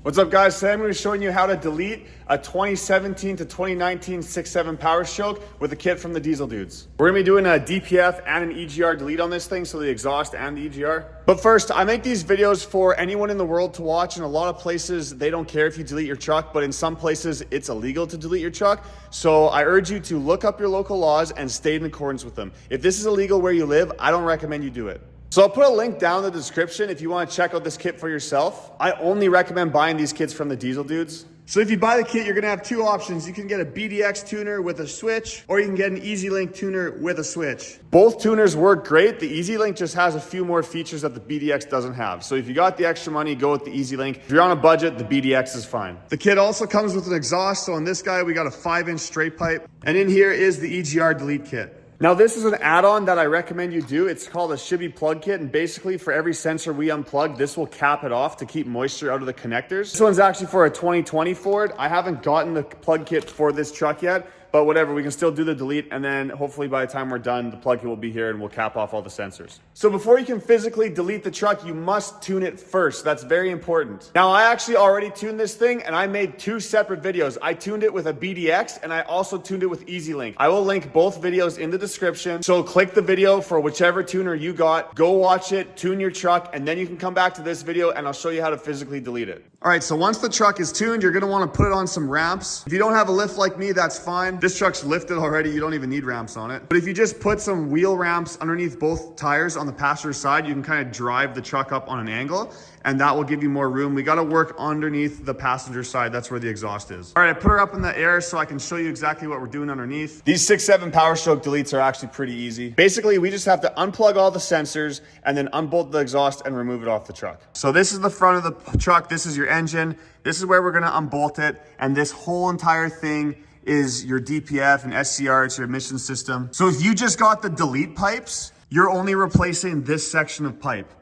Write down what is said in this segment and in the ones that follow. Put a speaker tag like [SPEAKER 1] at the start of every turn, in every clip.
[SPEAKER 1] What's up guys, today I'm going to be showing you how to delete a 2017 to 2019 6.7 Powerstroke with a kit from the Diesel Dudes. We're going to be doing a DPF and an EGR delete on this thing, so the exhaust and the EGR. But first, I make these videos for anyone in the world to watch. In a lot of places, they don't care if you delete your truck, but in some places, it's illegal to delete your truck. So I urge you to look up your local laws and stay in accordance with them. If this is illegal where you live, I don't recommend you do it. So I'll put a link down in the description if you want to check out this kit for yourself. I only recommend buying these kits from the Diesel Dudes. So if you buy the kit, you're gonna have two options. You can get a BDX tuner with a switch, or you can get an Lynk tuner with a switch. Both tuners work great. The Lynk just has a few more features that the BDX doesn't have. So if you got the extra money, go with the Lynk. If you're on a budget, the BDX is fine. The kit also comes with an exhaust. So on this guy, we got a 5-inch straight pipe. And in here is the EGR delete kit. Now this is an add-on that I recommend you do. It's called a shibby plug kit, and basically for every sensor we unplug, this will cap it off to keep moisture out of the connectors. This one's actually for a 2020 Ford. I haven't gotten the plug kit for this truck yet, but whatever, we can still do the delete, and then hopefully by the time we're done, the plug kit will be here and we'll cap off all the sensors. So before you can physically delete the truck, you must tune it first. That's very important. Now I actually already tuned this thing, and I made two separate videos. I tuned it with a BDX, and I also tuned it with Lynk. I will link both videos in the description. So click the video for whichever tuner you got, go watch it, tune your truck, and then you can come back to this video and I'll show you how to physically delete it. All right, so once the truck is tuned, you're gonna wanna put it on some ramps. If you don't have a lift like me, that's fine. This truck's lifted already, you don't even need ramps on it. But if you just put some wheel ramps underneath both tires on the passenger side, you can kind of drive the truck up on an angle, and that will give you more room. We gotta work underneath the passenger side. That's where the exhaust is. All right, I put her up in the air so I can show you exactly what we're doing underneath. These 6.7 Powerstroke deletes are actually pretty easy. Basically, we just have to unplug all the sensors and then unbolt the exhaust and remove it off the truck. So this is the front of the truck. This is your engine. This is where we're gonna unbolt it. And this whole entire thing is your DPF and SCR, it's your emission system. So if you just got the delete pipes, you're only replacing this section of pipe,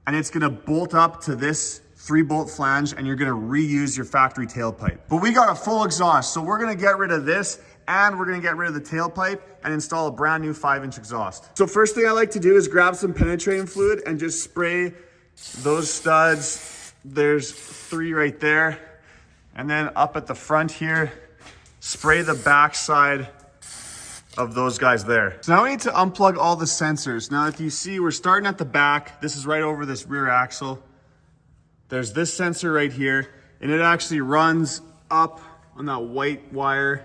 [SPEAKER 1] and it's gonna bolt up to this 3-bolt flange, and you're gonna reuse your factory tailpipe. But we got a full exhaust, so we're gonna get rid of this, and we're gonna get rid of the tailpipe and install a brand new 5-inch exhaust. So first thing I like to do is grab some penetrating fluid and just spray those studs. There's 3 right there. And then up at the front here, spray the back side of those guys there. So now we need to unplug all the sensors. Now if you see, we're starting at the back. This is right over this rear axle. There's this sensor right here, and it actually runs up on that white wire,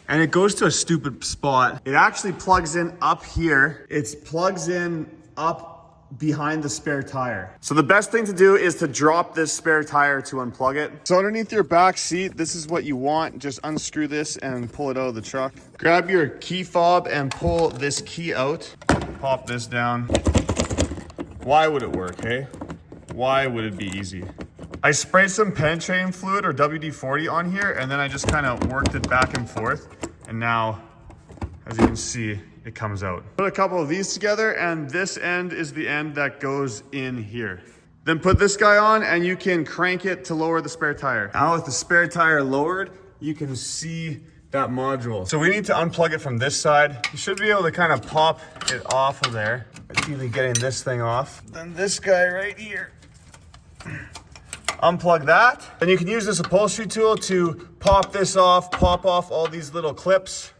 [SPEAKER 1] and it goes to a stupid spot. It actually plugs in up here. It plugs in up behind the spare tire. So the best thing to do is to drop this spare tire to unplug it. So underneath your back seat, this is what you want. Just unscrew this and pull it out of the truck. Grab your key fob and pull this key out. Pop this down. Why would it work, hey? Why would it be easy? I sprayed some penetrating fluid or WD-40 on here, and then I just kind of worked it back and forth. And now, as you can see, it comes out. Put a couple of these together, and this end is the end that goes in here. Then put this guy on, and you can crank it to lower the spare tire. Now with the spare tire lowered, you can see that module. So we need to unplug it from this side. You should be able to kind of pop it off of there. It's either getting this thing off, then this guy right here. Unplug that. Then you can use this upholstery tool to pop this off, pop off all these little clips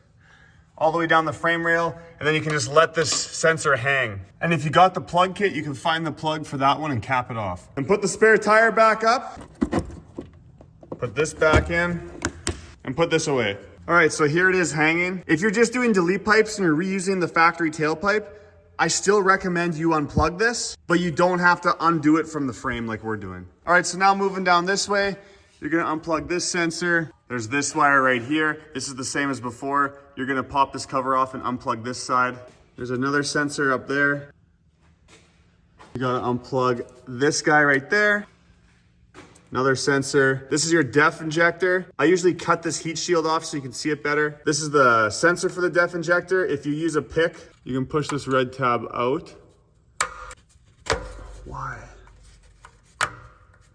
[SPEAKER 1] all the way down the frame rail, and then you can just let this sensor hang. And if you got the plug kit, you can find the plug for that one and cap it off. And put the spare tire back up, put this back in, and put this away. All right, so here it is hanging. If you're just doing delete pipes and you're reusing the factory tailpipe, I still recommend you unplug this, but you don't have to undo it from the frame like we're doing. All right, so now moving down this way, you're gonna unplug this sensor. There's this wire right here. This is the same as before. You're gonna pop this cover off and unplug this side. There's another sensor up there. You gotta unplug this guy right there. Another sensor. This is your DEF injector. I usually cut this heat shield off so you can see it better. This is the sensor for the DEF injector. If you use a pick, you can push this red tab out. Why?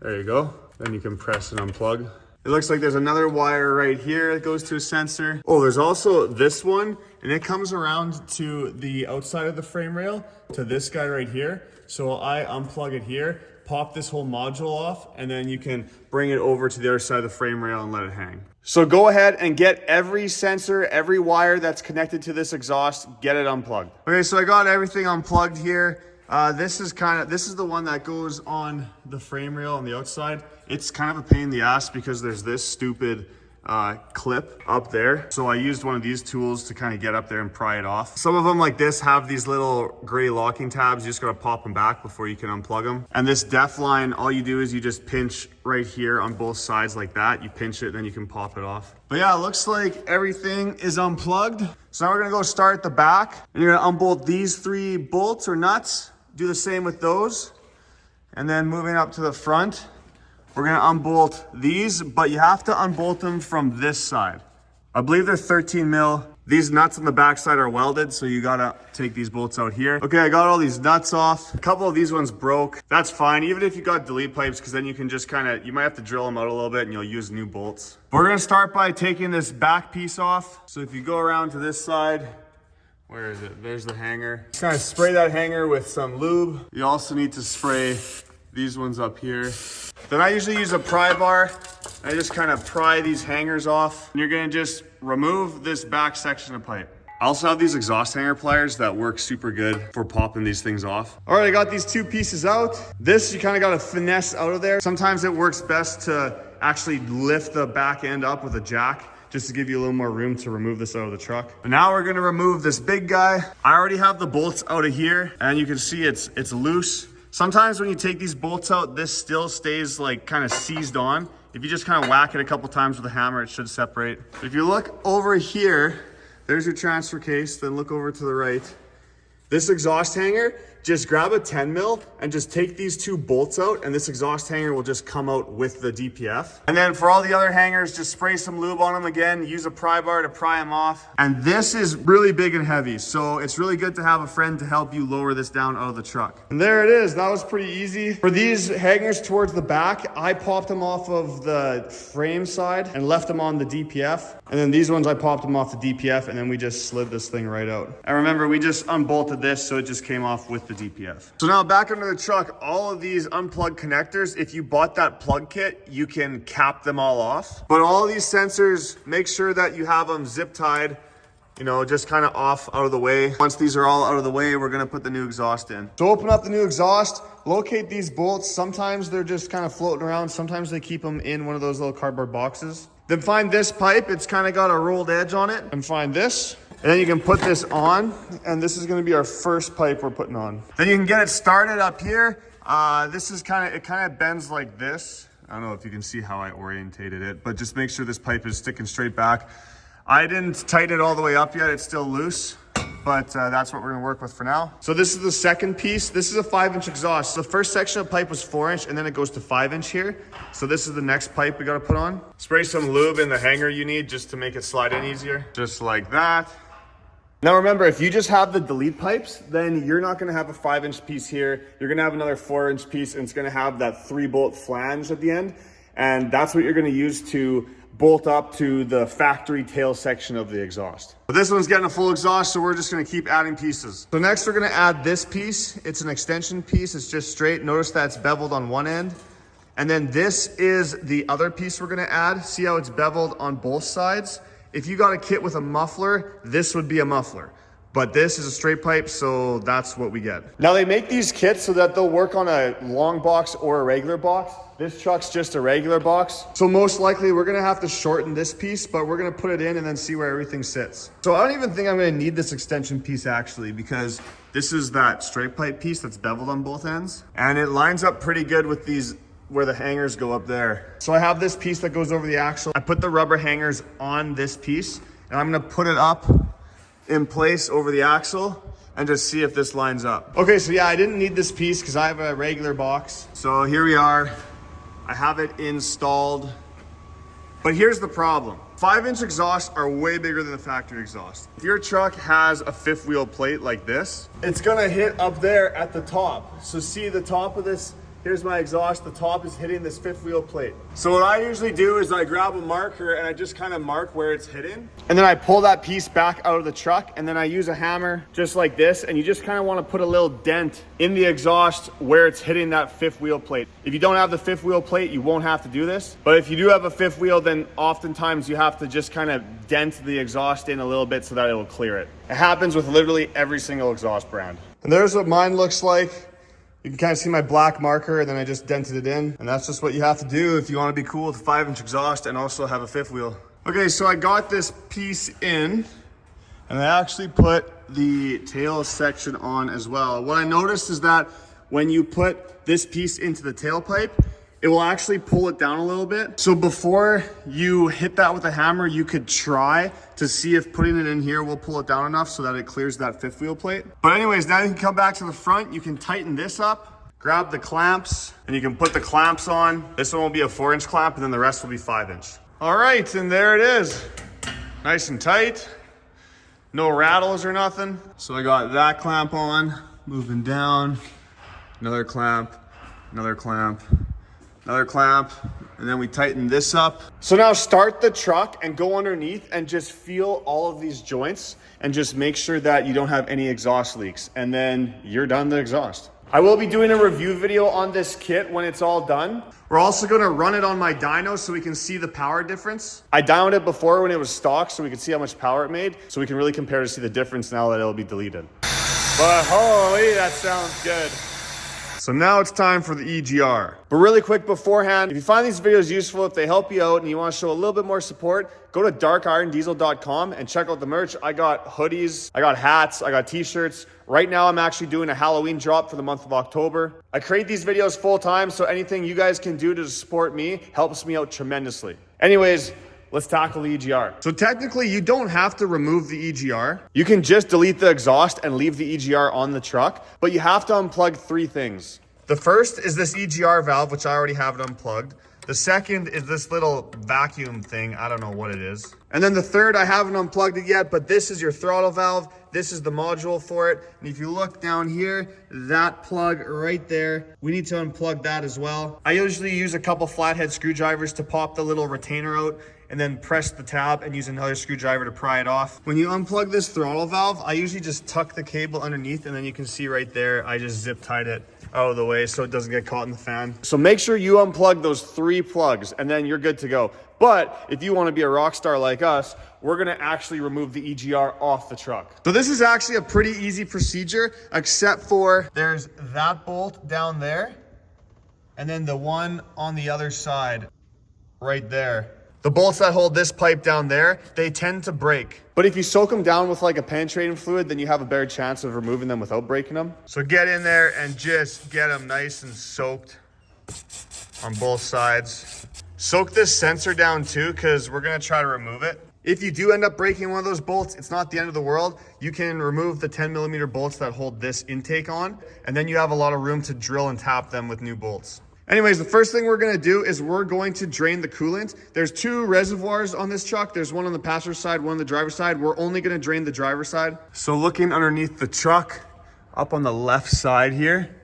[SPEAKER 1] There you go. Then you can press and unplug. It looks like there's another wire right here that goes to a sensor. Oh, there's also this one, and it comes around to the outside of the frame rail to this guy right here. So I unplug it here, pop this whole module off, and then you can bring it over to the other side of the frame rail and let it hang. So go ahead and get every sensor, every wire that's connected to this exhaust, get it unplugged. Okay, so I got everything unplugged here. This is the one that goes on the frame rail on the outside. It's kind of a pain in the ass because there's this stupid clip up there. So I used one of these tools to kind of get up there and pry it off. Some of them like this have these little gray locking tabs. You just gotta pop them back before you can unplug them. And this def line, all you do is you just pinch right here on both sides like that. You pinch it, then you can pop it off. But yeah, it looks like everything is unplugged. So now we're gonna go start the back, and you're gonna unbolt these 3 bolts or nuts. Do the same with those. And then moving up to the front, we're gonna unbolt these, but you have to unbolt them from this side. I believe they're 13 mil. These nuts on the back side are welded, so you gotta take these bolts out here. Okay, I got all these nuts off. A couple of these ones broke. That's fine, even if you got delete pipes, because then you can just you might have to drill them out a little bit and you'll use new bolts. We're gonna start by taking this back piece off. So if you go around to this side, where is it? There's the hanger. Just kind of spray that hanger with some lube. You also need to spray these ones up here. Then I usually use a pry bar. I just kind of pry these hangers off. And you're gonna just remove this back section of pipe. I also have these exhaust hanger pliers that work super good for popping these things off. All right, I got these 2 pieces out. This, you kind of got to finesse out of there. Sometimes it works best to actually lift the back end up with a jack, just to give you a little more room to remove this out of the truck. But now we're gonna remove this big guy. I already have the bolts out of here, and you can see it's loose. Sometimes when you take these bolts out, this still stays like kind of seized on. If you just kind of whack it a couple times with a hammer, it should separate. If you look over here, there's your transfer case, then look over to the right. This exhaust hanger, just grab a 10 mil and just take these 2 bolts out, and this exhaust hanger will just come out with the DPF. And then for all the other hangers, just spray some lube on them again, use a pry bar to pry them off. And this is really big and heavy, so it's really good to have a friend to help you lower this down out of the truck. And there it is, that was pretty easy. For these hangers towards the back, I popped them off of the frame side and left them on the DPF. And then these ones, I popped them off the DPF, and then we just slid this thing right out. And remember, we just unbolted this, so it just came off with the DPF. So now back under the truck, all of these unplugged connectors, if you bought that plug kit, you can cap them all off. But all these sensors, make sure that you have them zip tied, you know, just kind of off out of the way. Once these are all out of the way, we're gonna put the new exhaust in. So open up the new exhaust, locate these bolts. Sometimes they're just kind of floating around. Sometimes they keep them in one of those little cardboard boxes. Then find this pipe, it's kind of got a rolled edge on it. And find this. And then you can put this on, and this is gonna be our first pipe we're putting on. Then you can get it started up here. This is it kind of bends like this. I don't know if you can see how I orientated it, but just make sure this pipe is sticking straight back. I didn't tighten it all the way up yet, it's still loose, but that's what we're gonna work with for now. So this is the second piece. This is a 5-inch exhaust. So the first section of pipe was 4-inch, and then it goes to 5-inch here. So this is the next pipe we gotta put on. Spray some lube in the hanger you need just to make it slide in easier. Just like that. Now remember, if you just have the delete pipes, then you're not gonna have a 5-inch piece here. You're gonna have another 4-inch piece, and it's gonna have that 3-bolt flange at the end. And that's what you're gonna use to bolt up to the factory tail section of the exhaust. But this one's getting a full exhaust, so we're just gonna keep adding pieces. So next we're gonna add this piece. It's an extension piece, it's just straight. Notice that it's beveled on one end. And then this is the other piece we're gonna add. See how it's beveled on both sides? If you got a kit with a muffler, this would be a muffler. But this is a straight pipe, so that's what we get. Now they make these kits so that they'll work on a long box or a regular box. This truck's just a regular box. So most likely we're gonna have to shorten this piece, but we're gonna put it in and then see where everything sits. So I don't even think I'm gonna need this extension piece actually, because this is that straight pipe piece that's beveled on both ends. And it lines up pretty good with these where the hangers go up there. So I have this piece that goes over the axle. I put the rubber hangers on this piece, and I'm gonna put it up in place over the axle and just see if this lines up. Okay, so yeah, I didn't need this piece because I have a regular box. So here we are. I have it installed. But here's the problem. 5-inch exhausts are way bigger than the factory exhaust. If your truck has a 5th wheel plate like this, it's gonna hit up there at the top. So see the top of this Here's my exhaust. The top is hitting this fifth wheel plate. So what I usually do is I grab a marker and I just kind of mark where it's hitting. And then I pull that piece back out of the truck, and then I use a hammer just like this. And you just kind of want to put a little dent in the exhaust where it's hitting that fifth wheel plate. If you don't have the fifth wheel plate, you won't have to do this. But if you do have a fifth wheel, then oftentimes you have to just kind of dent the exhaust in a little bit so that it will clear it. It happens with literally every single exhaust brand. And there's what mine looks like. You can kind of see my black marker, and then I just dented it in. And that's just what you have to do if you want to be cool with a 5-inch exhaust and also have a fifth wheel. Okay, so I got this piece in, and I actually put the tail section on as well. What I noticed is that when you put this piece into the tailpipe, it will actually pull it down a little bit. So before you hit that with a hammer, you could try to see if putting it in here will pull it down enough so that it clears that fifth wheel plate. But anyways, now you can come back to the front. You can tighten this up, grab the clamps, and you can put the clamps on. This one will be a 4-inch clamp, and then the rest will be 5-inch. All right, and there it is. Nice and tight. No rattles or nothing. So I got that clamp on, moving down, another clamp, another clamp, another clamp, and then we tighten this up. So now start the truck and go underneath and just feel all of these joints and just make sure that you don't have any exhaust leaks, and then you're done the exhaust. I will be doing a review video on this kit when it's all done. We're also gonna run it on my dyno so we can see the power difference. I dynoed it before when it was stock so we could see how much power it made, so we can really compare to see the difference now that it'll be deleted. But holy, that sounds good. So now it's time for the EGR. But really quick beforehand, if you find these videos useful, if they help you out and you want to show a little bit more support, go to darkirondiesel.com and check out the merch. I got hoodies, I got hats, I got t-shirts. Right now I'm actually doing a Halloween drop for the month of October. I create these videos full time, so anything you guys can do to support me helps me out tremendously. Anyways, let's tackle the EGR. So technically you don't have to remove the EGR. You can just delete the exhaust and leave the EGR on the truck, but you have to unplug 3 things. The first is this EGR valve, which I already have it unplugged. The second is this little vacuum thing. I don't know what it is. And then the third, I haven't unplugged it yet, but this is your throttle valve. This is the module for it. And if you look down here, that plug right there, we need to unplug that as well. I usually use a couple flathead screwdrivers to pop the little retainer out and then press the tab and use another screwdriver to pry it off. When you unplug this throttle valve, I usually just tuck the cable underneath, and then you can see right there, I just zip tied it out of the way so it doesn't get caught in the fan. So make sure you unplug those 3 plugs and then you're good to go. But if you want to be a rock star like us, we're going to actually remove the EGR off the truck. So this is actually a pretty easy procedure, except for there's that bolt down there and then the one on the other side right there. The bolts that hold this pipe down there, they tend to break. But if you soak them down with like a penetrating fluid, then you have a better chance of removing them without breaking them. So get in there and just get them nice and soaked on both sides. Soak this sensor down too, because we're gonna try to remove it. If you do end up breaking one of those bolts, it's not the end of the world. You can remove the 10mm bolts that hold this intake on, and then you have a lot of room to drill and tap them with new bolts. Anyways, the first thing we're gonna do is we're going to drain the coolant. There's 2 reservoirs on this truck. There's one on the passenger side, one on the driver's side. We're only gonna drain the driver's side. So looking underneath the truck, up on the left side here,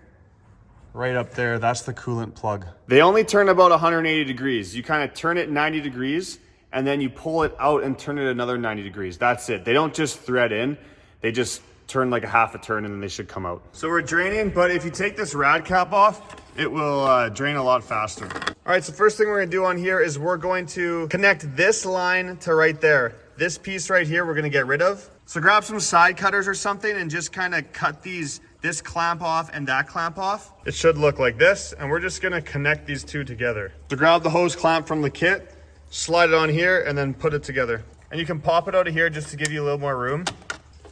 [SPEAKER 1] right up there, that's the coolant plug. They only turn about 180 degrees. You kind of turn it 90 degrees, and then you pull it out and turn it another 90 degrees. That's it. They don't just thread in. They just turn like a half a turn, and then they should come out. So we're draining, but if you take this rad cap off, it will drain a lot faster. All right, so first thing we're gonna do on here is we're going to connect this line to right there. This piece right here, we're gonna get rid of. So grab some side cutters or something and just kind of cut this clamp off and that clamp off. It should look like this, and we're just gonna connect these 2 together. So grab the hose clamp from the kit, slide it on here, and then put it together. And you can pop it out of here just to give you a little more room.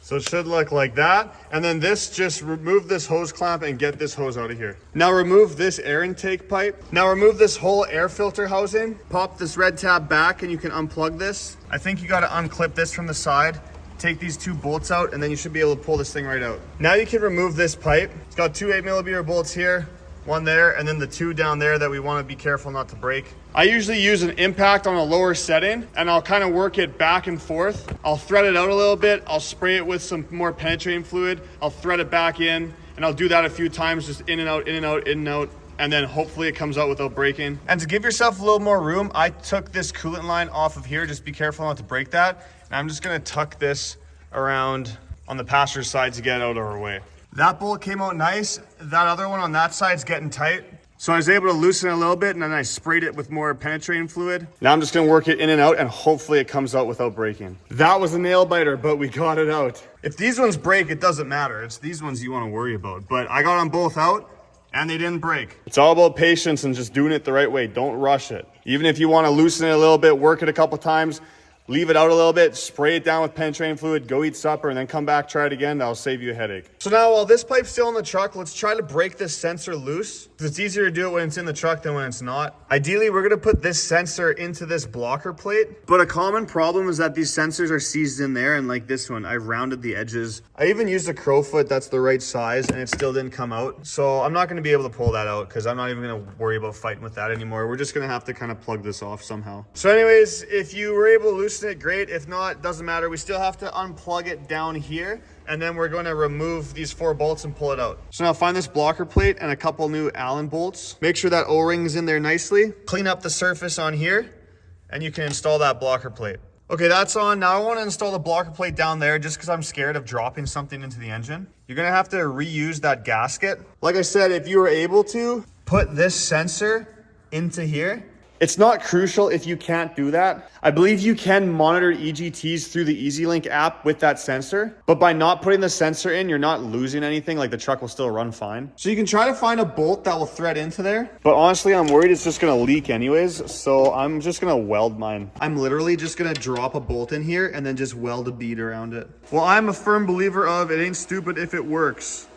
[SPEAKER 1] So it should look like that. And then this, just remove this hose clamp and get this hose out of here. Now remove this air intake pipe. Now remove this whole air filter housing. Pop this red tab back and you can unplug this. I think you gotta unclip this from the side. Take these 2 bolts out and then you should be able to pull this thing right out. Now you can remove this pipe. It's got 2 8mm bolts here, 1 there, and then the 2 down there that we wanna be careful not to break. I usually use an impact on a lower setting and I'll kind of work it back and forth. I'll thread it out a little bit. I'll spray it with some more penetrating fluid. I'll thread it back in, and I'll do that a few times, just in and out, in and out, in and out, and then hopefully it comes out without breaking. And to give yourself a little more room, I took this coolant line off of here. Just be careful not to break that. And I'm just gonna tuck this around on the passenger side to get it out of our way. That bolt came out nice. That other one on that side's getting tight. So I was able to loosen it a little bit, and then I sprayed it with more penetrating fluid. Now I'm just gonna work it in and out, and hopefully it comes out without breaking. That was a nail biter, but we got it out. If these ones break, it doesn't matter. It's these ones you wanna worry about. But I got them both out, and they didn't break. It's all about patience and just doing it the right way. Don't rush it. Even if you wanna loosen it a little bit, work it a couple times, leave it out a little bit, spray it down with penetrating fluid, go eat supper, and then come back, try it again. That'll save you a headache. So now while this pipe's still in the truck, let's try to break this sensor loose. It's easier to do it when it's in the truck than when it's not. Ideally, we're gonna put this sensor into this blocker plate, but a common problem is that these sensors are seized in there, and like this one, I've rounded the edges. I even used a crowfoot that's the right size, and it still didn't come out. So I'm not gonna be able to pull that out because I'm not even gonna worry about fighting with that anymore. We're just gonna have to kind of plug this off somehow. So anyways, if you were able to loosen it, great. If not, doesn't matter. We still have to unplug it down here, and then we're going to remove these 4 bolts and pull it out. So now find this blocker plate and a couple new Allen bolts. Make sure that O-ring's in there nicely. Clean up the surface on here, and you can install that blocker plate. Okay, that's on. Now I want to install the blocker plate down there just because I'm scared of dropping something into the engine. You're going to have to reuse that gasket. Like I said, if you were able to put this sensor into here, it's not crucial if you can't do that. I believe you can monitor EGTs through the Lynk app with that sensor, but by not putting the sensor in, you're not losing anything. Like the truck will still run fine. So you can try to find a bolt that will thread into there, but honestly, I'm worried it's just gonna leak anyways, so I'm just gonna weld mine. I'm literally just gonna drop a bolt in here and then just weld a bead around it. Well, I'm a firm believer of it ain't stupid if it works.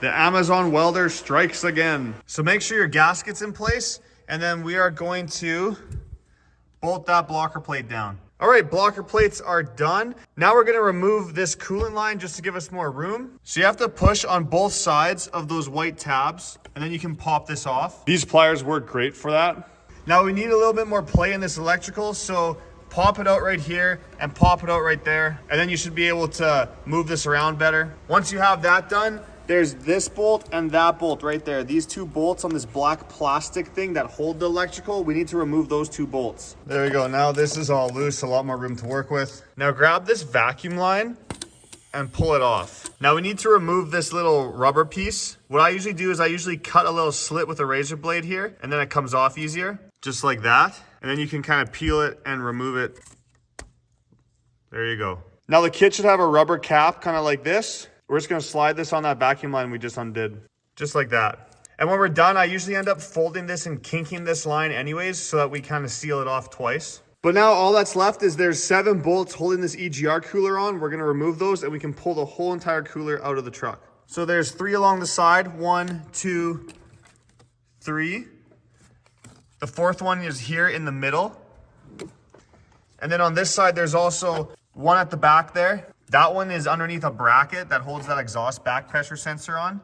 [SPEAKER 1] The Amazon welder strikes again. So make sure your gasket's in place, and then we are going to bolt that blocker plate down. All right, blocker plates are done. Now we're gonna remove this coolant line just to give us more room. So you have to push on both sides of those white tabs, and then you can pop this off. These pliers work great for that. Now we need a little bit more play in this electrical, so pop it out right here and pop it out right there, and then you should be able to move this around better. Once you have that done, there's this bolt and that bolt right there. These 2 bolts on this black plastic thing that hold the electrical, we need to remove those 2 bolts. There we go. Now this is all loose, a lot more room to work with. Now grab this vacuum line and pull it off. Now we need to remove this little rubber piece. What I usually do is I usually cut a little slit with a razor blade here, and then it comes off easier, just like that. And then you can kind of peel it and remove it. There you go. Now the kit should have a rubber cap, kind of like this. We're just gonna slide this on that vacuum line we just undid, just like that. And when we're done, I usually end up folding this and kinking this line anyways, so that we kind of seal it off twice. But now all that's left is there's 7 bolts holding this EGR cooler on. We're gonna remove those, and we can pull the whole entire cooler out of the truck. So there's 3 along the side, 1, 2, 3. The 4th one is here in the middle. And then on this side, there's also 1 at the back there. That one is underneath a bracket that holds that exhaust back pressure sensor on.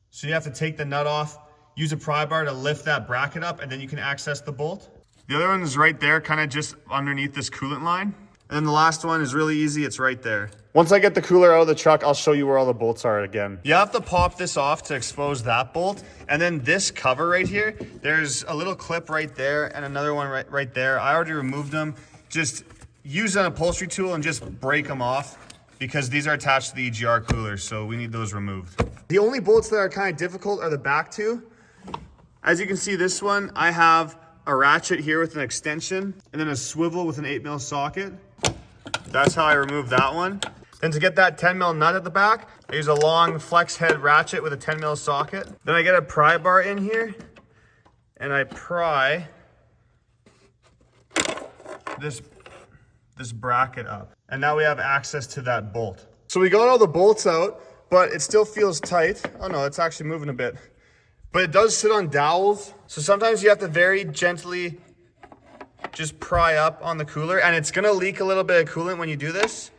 [SPEAKER 1] So you have to take the nut off, use a pry bar to lift that bracket up, and then you can access the bolt. The other one is right there, kind of just underneath this coolant line. And then the last one is really easy, it's right there. Once I get the cooler out of the truck, I'll show you where all the bolts are again. You have to pop this off to expose that bolt. And then this cover right here, there's a little clip right there and another one right there. I already removed them. Just use an upholstery tool and just break them off because these are attached to the EGR cooler, so we need those removed. The only bolts that are kind of difficult are the back 2. As you can see, this one, I have a ratchet here with an extension and then a swivel with an 8mm socket. That's how I remove that one. Then to get that 10mm nut at the back, I use a long flex head ratchet with a 10mm socket. Then I get a pry bar in here and I pry this bracket up. And now we have access to that bolt. So we got all the bolts out, but it still feels tight. Oh no, it's actually moving a bit. But it does sit on dowels. So sometimes you have to very gently just pry up on the cooler, and it's gonna leak a little bit of coolant when you do this.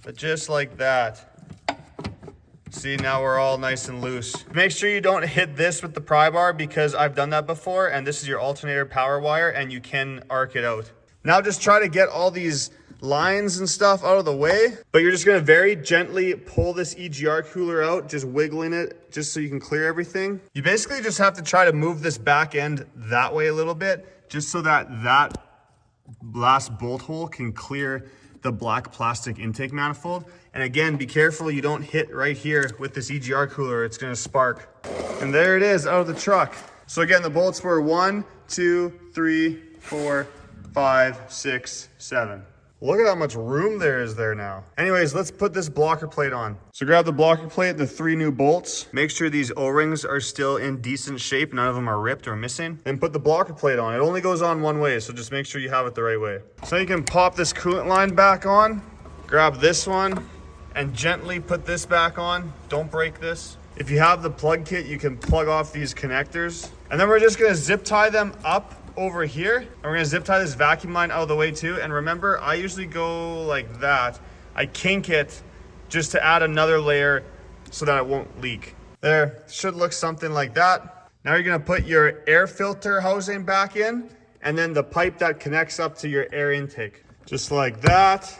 [SPEAKER 1] But just like that. See, now we're all nice and loose. Make sure you don't hit this with the pry bar because I've done that before, and this is your alternator power wire and you can arc it out. Now just try to get all these lines and stuff out of the way, but you're just gonna very gently pull this EGR cooler out, just wiggling it just so you can clear everything. You basically just have to try to move this back end that way a little bit, just so that that last bolt hole can clear the black plastic intake manifold. And again, be careful you don't hit right here with this EGR cooler, it's gonna spark. And there it is, out of the truck. So again, the bolts were 1, 2, 3, 4, 5, 6, 7. Look at how much room there is there now. Anyways, let's put this blocker plate on. So grab the blocker plate, the 3 new bolts. Make sure these O-rings are still in decent shape. None of them are ripped or missing. Then put the blocker plate on. It only goes on one way, so just make sure you have it the right way. So you can pop this coolant line back on, grab this one, and gently put this back on. Don't break this. If you have the plug kit, you can plug off these connectors. And then we're just gonna zip tie them up over here, and we're gonna zip tie this vacuum line out of the way too. And remember, I usually go like that. I kink it just to add another layer so that it won't leak. There, should look something like that. Now you're gonna put your air filter housing back in, and then the pipe that connects up to your air intake. Just like that.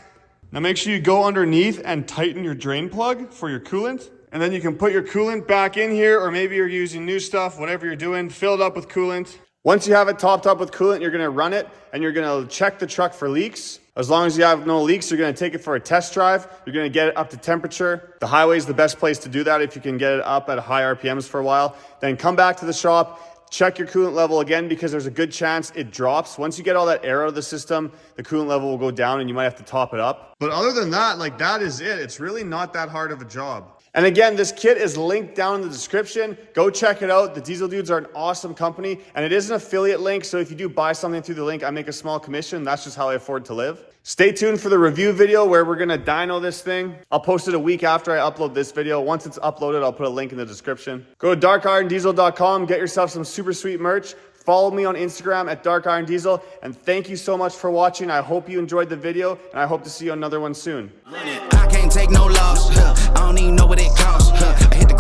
[SPEAKER 1] Now make sure you go underneath and tighten your drain plug for your coolant. And then you can put your coolant back in here, or maybe you're using new stuff, whatever you're doing, fill it up with coolant. Once you have it topped up with coolant, you're gonna run it and you're gonna check the truck for leaks. As long as you have no leaks, you're gonna take it for a test drive. You're gonna get it up to temperature. The highway is the best place to do that if you can get it up at high RPMs for a while. Then come back to the shop, check your coolant level again, because there's a good chance it drops. Once you get all that air out of the system, the coolant level will go down and you might have to top it up. But other than that, like, that is it. It's really not that hard of a job. And again, this kit is linked down in the description. Go check it out. The Diesel Dudes are an awesome company, and it is an affiliate link. So if you do buy something through the link, I make a small commission. That's just how I afford to live. Stay tuned for the review video where we're gonna dyno this thing. I'll post it a week after I upload this video. Once it's uploaded, I'll put a link in the description. Go to darkirondiesel.com, get yourself some super sweet merch. Follow me on Instagram at darkirondiesel, and thank you so much for watching. I hope you enjoyed the video, and I hope to see you on another one soon.
[SPEAKER 2] I can't take no loss. I don't even know what it costs. I hit the